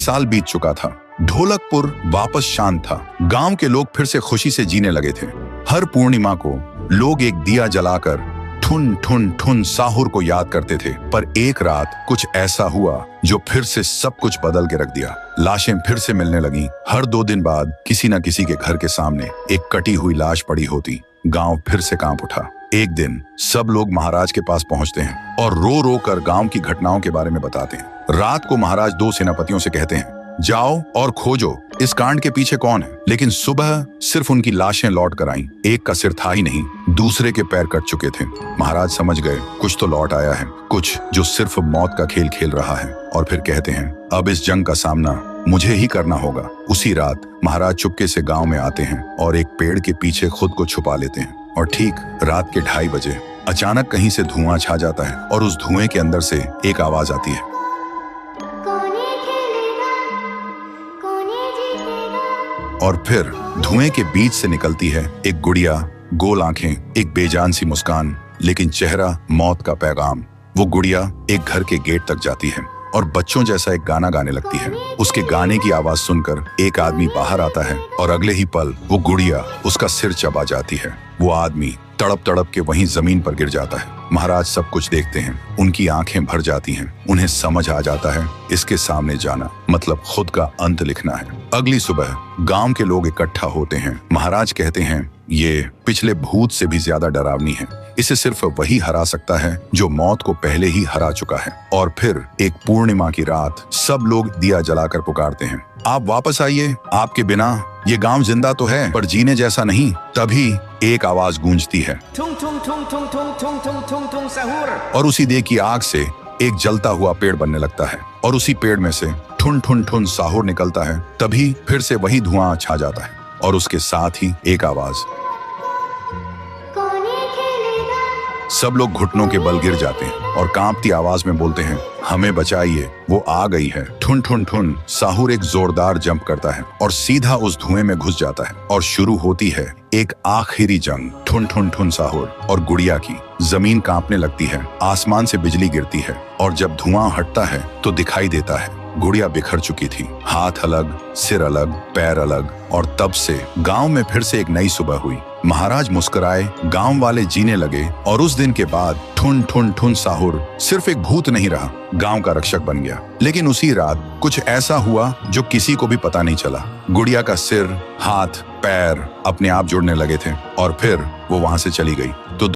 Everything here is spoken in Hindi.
साल बीत चुका था। ढोलकपुर वापस शांत था। गांव के लोग फिर से खुशी से जीने लगे थे। हर पूर्णिमा को लोग एक दिया जलाकर ठुन ठुन ठुन साहुर को याद करते थे। पर एक रात कुछ ऐसा हुआ जो फिर से सब कुछ बदल के रख दिया। लाशें फिर से मिलने लगी। हर 2 दिन बाद किसी न किसी के घर के सामने एक कटी हुई लाश पड़ी होती। गांव फिर से कांप उठा। एक दिन सब लोग महाराज के पास पहुंचते हैं और रो रो कर गांव की घटनाओं के बारे में बताते हैं। रात को महाराज 2 सेनापतियों से कहते हैं, जाओ और खोजो इस कांड के पीछे कौन है। लेकिन सुबह सिर्फ उनकी लाशें लौट कर आईं। एक का सिर था ही नहीं, दूसरे के पैर कट चुके थे। महाराज समझ गए कुछ तो लौट आया है, कुछ जो सिर्फ मौत का खेल खेल रहा है। और फिर कहते हैं, अब इस जंग का सामना मुझे ही करना होगा। उसी रात महाराज चुपके से गांव में आते हैं और एक पेड़ के पीछे खुद को छुपा लेते हैं। और ठीक रात के 2:30 बजे अचानक कहीं से धुआं छा जाता है और उस धुएं के अंदर से एक आवाज आती है, और फिर धुएं के बीच से निकलती है एक गुड़िया, गोल आंखें, एक बेजान सी मुस्कान, लेकिन चेहरा मौत का पैगाम। वो गुड़िया एक घर के गेट तक जाती है और बच्चों जैसा एक गाना गाने लगती है। उसके गाने की आवाज सुनकर एक आदमी बाहर आता है और अगले ही पल वो गुड़िया उसका सिर चबा जाती है। वो आदमी तड़प तड़प के वहीं जमीन पर गिर जाता है। महाराज सब कुछ देखते हैं। उनकी आंखें भर जाती हैं। उन्हें समझ आ जाता है इसके सामने जाना मतलब खुद का अंत लिखना है। अगली सुबह गांव के लोग इकट्ठा होते हैं। महाराज कहते हैं, ये पिछले भूत से भी ज्यादा डरावनी है। इसे सिर्फ वही हरा सकता है जो मौत को पहले ही हरा चुका है। और फिर एक पूर्णिमा की रात सब लोग दिया जलाकर पुकारते हैं, आप वापस आइए, आपके बिना ये गांव जिंदा तो है पर जीने जैसा नहीं। तभी एक आवाज गूंजती है, ठुंग ठुंग ठुंग ठुंग ठुंग ठुंग ठुंग ठुंग ठुंग साहुर। और उसी देह की आग से एक जलता हुआ पेड़ बनने लगता है और उसी पेड़ में से ठुन ठुन ठुन साहुर निकलता है। तभी फिर से वही धुआं छा जाता है और उसके साथ ही एक आवाज। सब लोग घुटनों के बल गिर जाते हैं और कांपती आवाज में बोलते हैं, हमें बचाइए, वो आ गई है। ठुन ठुन ठुन साहुर एक जोरदार जंप करता है और सीधा उस धुएं में घुस जाता है और शुरू होती है एक आखिरी जंग। ठुन ठुन ठुन साहुर और गुड़िया की। जमीन कांपने लगती है, आसमान से बिजली गिरती है और जब धुआं हटता है तो दिखाई देता है गुड़िया बिखर चुकी थी। हाथ अलग, सिर अलग, पैर अलग। और तब से गांव में फिर से एक नई सुबह हुई। महाराज मुस्कुराए, गांव वाले जीने लगे और उस दिन के बाद ठुन ठुन ठुन साहुर सिर्फ एक भूत नहीं रहा, गांव का रक्षक बन गया। लेकिन उसी रात कुछ ऐसा हुआ जो किसी को भी पता नहीं चला। गुड़िया का सिर, हाथ, पैर अपने आप जुड़ने लगे थे और फिर वो वहां से चली गई। तो